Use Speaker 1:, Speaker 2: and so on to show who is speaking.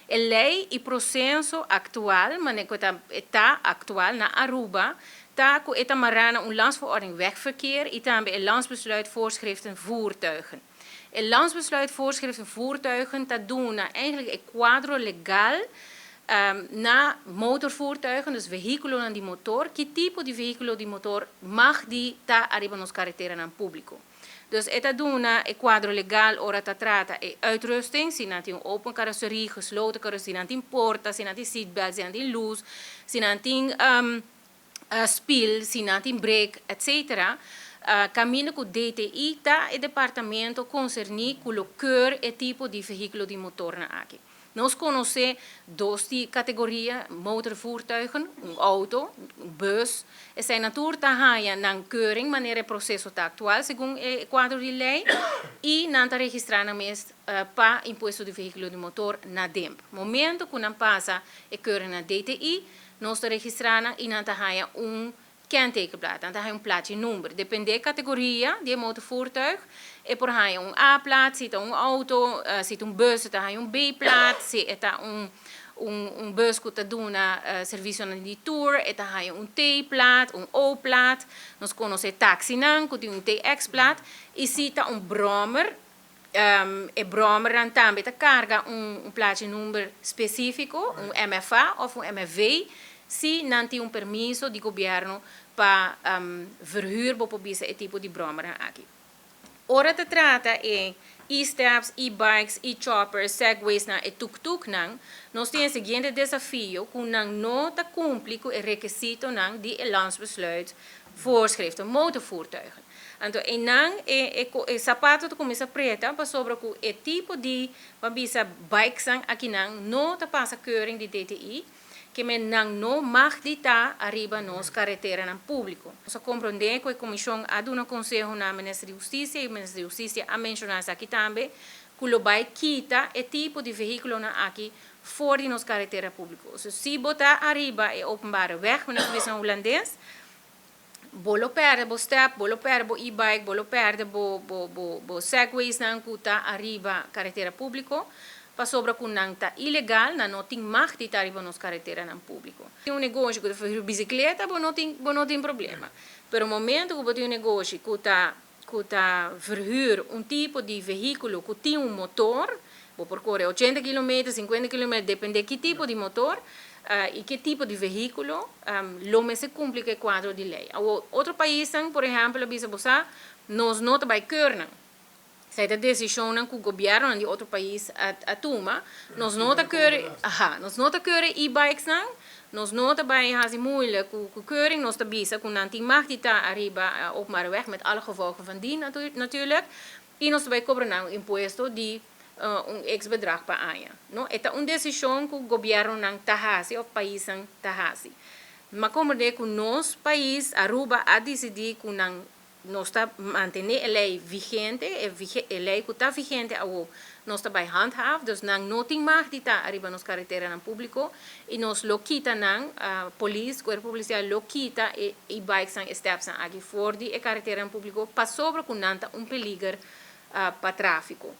Speaker 1: A lei e processo atual, mas está atual na Aruba, está marana een landsverordening wegverkeer, en een landsbesluit voorschriften voertuigen. Een landsbesluit voorschriften voertuigen, dat doen eigenlijk een quadro legal na motorvoertuigen, dus vehiculo aan die motor. Que tipo de vehiculo die motor mag die ta arriba nos carretera aan público. Dus het doen een quadro legal, ora ta trata e uitrusting, sin anti een open carrosserie, gesloten carrosserie, sin anti porta, sin anti seatbelt, sin anti luz, sin anti spill, sin anti brake, etc. Cammino com DTI, tá e departamento concerni com o keur e tipo de veículo de motor na aqui. Nós conhecemos duas categorieën motorvoertuigen, auto, bus. Er zijn natuurlijk een keuring, wanneer het proces está actual, segundo o quadro de lei, e não está registrado para imposto de veículo de motor na DEMP. Momento que não passa a keuring na DTI, nós está registrado e não está kentekenplaat, dan heb je een plaatje nummer. Depende de categorie die motorvoertuig. En por hij een A-plaat, zit een auto, zit een bus, dan heb je een B-plaat, zit een bus dat doet servicio aan die tour, en dan heb je een T-plaat, een O-plaat. Nos conhece taxi nan, dat een TX-plaat. En zit een brommer. E brommer dan também te carga een plaatje nummer specifico, een MFA of een MFV. Se não tem permiso do governo para verhuur bijvoorbeeld esse tipo de brommer aqui. Ora te trata e-steps, e-bikes, e-choppers, segways e tuk-tuk nós temos o seguinte desafio que não está cumpre com o requisito de landsbesluit voorschriften motorvoertuigen. Então, e sapato começa preta para sobre o tipo de bikes aqui não está passa keuring de DTI. Que men não mag dita arriba nos carretera nan público. Nós compreendemos que a comissão há um conselho na Ministério de Justiça e o Ministério de Justiça a mencionar aqui também que o vai quita o tipo de veículo aqui fora de nos carretera público. Se botar arriba e openbare weg, nós visão holandês, bolo perde bo step, bolo perde bo e-bike, bolo perde bo segways nan kuta arriba carretera público. Para sobre que não está ilegal, não tem mag de estar nos carretera no público. Tem negócio que faz bicicleta, não tem problema. Pero no momento que tem negócio que está verhuur tipo de veículo que tem motor, vou percorrer 80 km, 50 km, depende de que tipo de motor e que tipo de veículo, lo se cumpre o quadro de lei. Outro país, por exemplo, nós não vai keuren. Zij de decisão que o governo de outro país toma, nós não keuren e-bikes nós não bij haast moeilijk com keuring, nós bisa com não tem mag die daar arriba openbare weg met alle gevolgen van die natuurlijk, e nós bij cobrar imposto de ex-bedrag para aia. No, é uma decisão que o governo não tahasi ou país não tahasi. Mas como de que nós país Aruba a decidir que não nós está manter a lei vigente, a lei que está vigente, nós está bij handhaven, dus não tem mais de estar arriba nos carretera no público, e nós lo quita police, corpo policial lo quita e bikes e steps aqui fora de carretera no público, para sobre que não está perigo para tráfico.